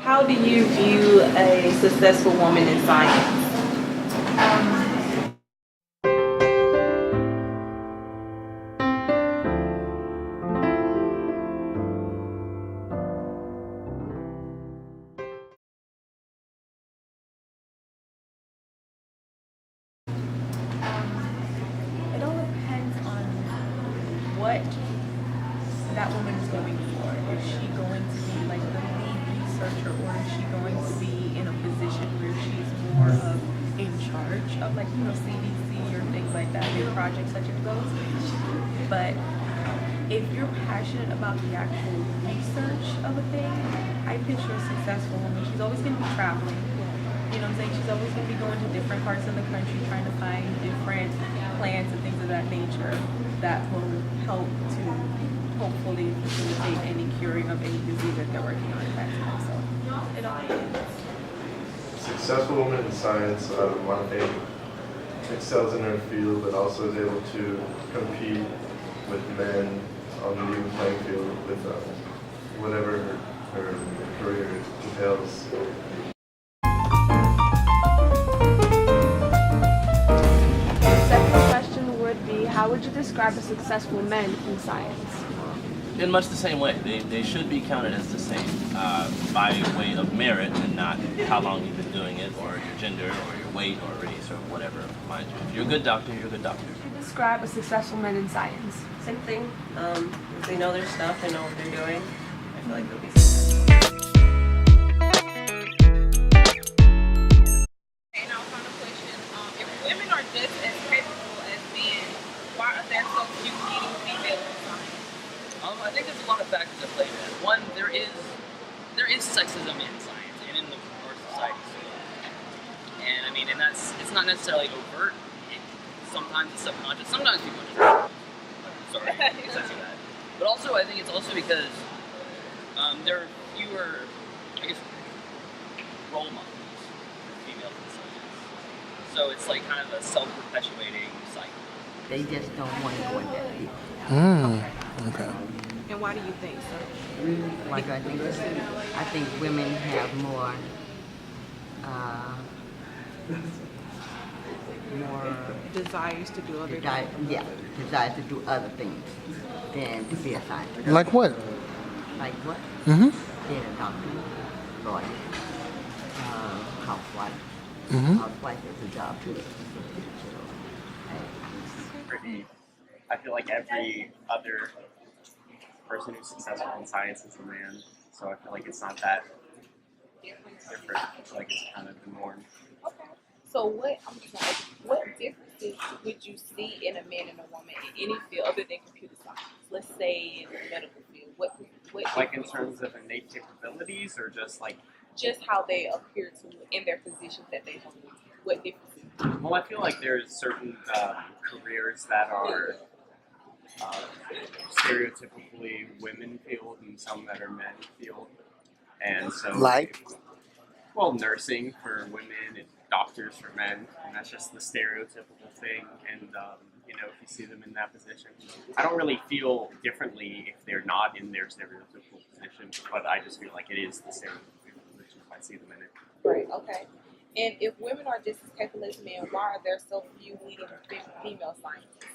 How do you view a successful woman in science? It all depends on what that woman is going for. Is she going to be like the lead researcher, or is she going to be in a position where she's more of in charge of, like, CDC or things like that, big projects such as those? But if you're passionate about the actual research of a thing, I picture a successful woman. She's always going to be traveling. You know what I'm saying? She's always going to be going to different parts of the country, trying to find different plants and things of that nature that will help to hopefully facilitate any curing of any disease that they're working on at that time. So it all depends. Successful woman in science, one thing, excels in her field, but also is able to compete with men on the even playing field with whatever her career entails. Second question would be, how would you describe a successful man in science? In much the same way. They should be counted as the same by way of merit and not how long you've been doing it, or your gender, or your weight, or race, or whatever. Mind you, if you're a good doctor, you're a good doctor. Describe a successful man in science. Same thing. If they know their stuff, they know what they're doing. I feel like they'll be successful. And I was on the question, if women are just as capable as men, why are there so few leading females in science? I think there's a lot of factors at play there. One, there is sexism in science and in our society. And I mean, it's not necessarily overt. Sometimes it's subconscious. Sometimes people just sorry, accepting that. But also, I think it's also because there are fewer, I guess, role models for females in science. So it's like kind of a self-perpetuating cycle. They just don't want to go in that field. Okay. And why do you think so? Why do I think this? I think women have more Desires to do other desire to do other things than to be a scientist. Like what? Like what? Mm-hmm. Being a doctor, lawyer, housewife. Mm-hmm. Housewife is a job too. I feel like every other person who's successful in science is a man, so I feel like it's not that different. I feel like it's kind of the norm. Okay. So what differences would you see in a man and a woman in any field other than computer science? Let's say in the medical field. What Like in terms of innate capabilities, or just like just how they appear to in their positions that they hold? What differences? well, I feel like there's certain careers that are stereotypically women field and some that are men field, and so Like? well, nursing for women and doctors for men, and that's just the stereotypical thing. And if you see them in that position, I don't really feel differently if they're not in their stereotypical position, but I just feel like it is the stereotypical position if I see them in it. Right. Okay. And if women are just as capable as men, why are there so few leading female scientists?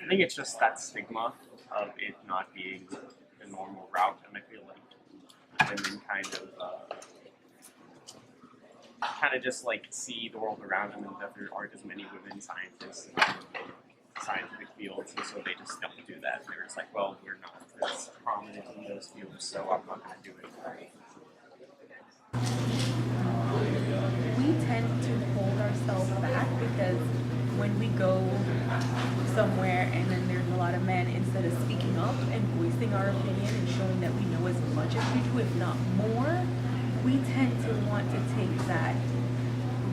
I think it's just that stigma of it not being the normal route, and I feel like women kind of just like see the world around them and that there aren't as many women scientists in scientific fields, and so they just don't do that. They're just like, well, we're not as prominent in those fields, so I'm not going to do it. We tend to hold ourselves back because when we go somewhere and then there's a lot of men, instead of speaking up and voicing our opinion and showing that we know as much as we do, if not more, we tend to want to take that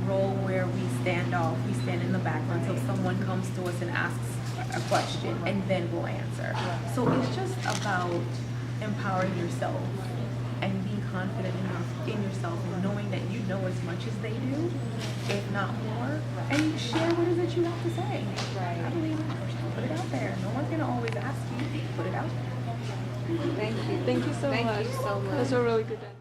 role where we stand off, we stand in the background until someone comes to us and asks a question, and then we'll answer. So it's just about empowering yourself and being confident enough in yourself and knowing that you know as much as they do, if not more, and you share what it is that you have to say. I believe it. Put it out there. No one's gonna always ask you. Put it out there. Thank you so much. That's a really good answer.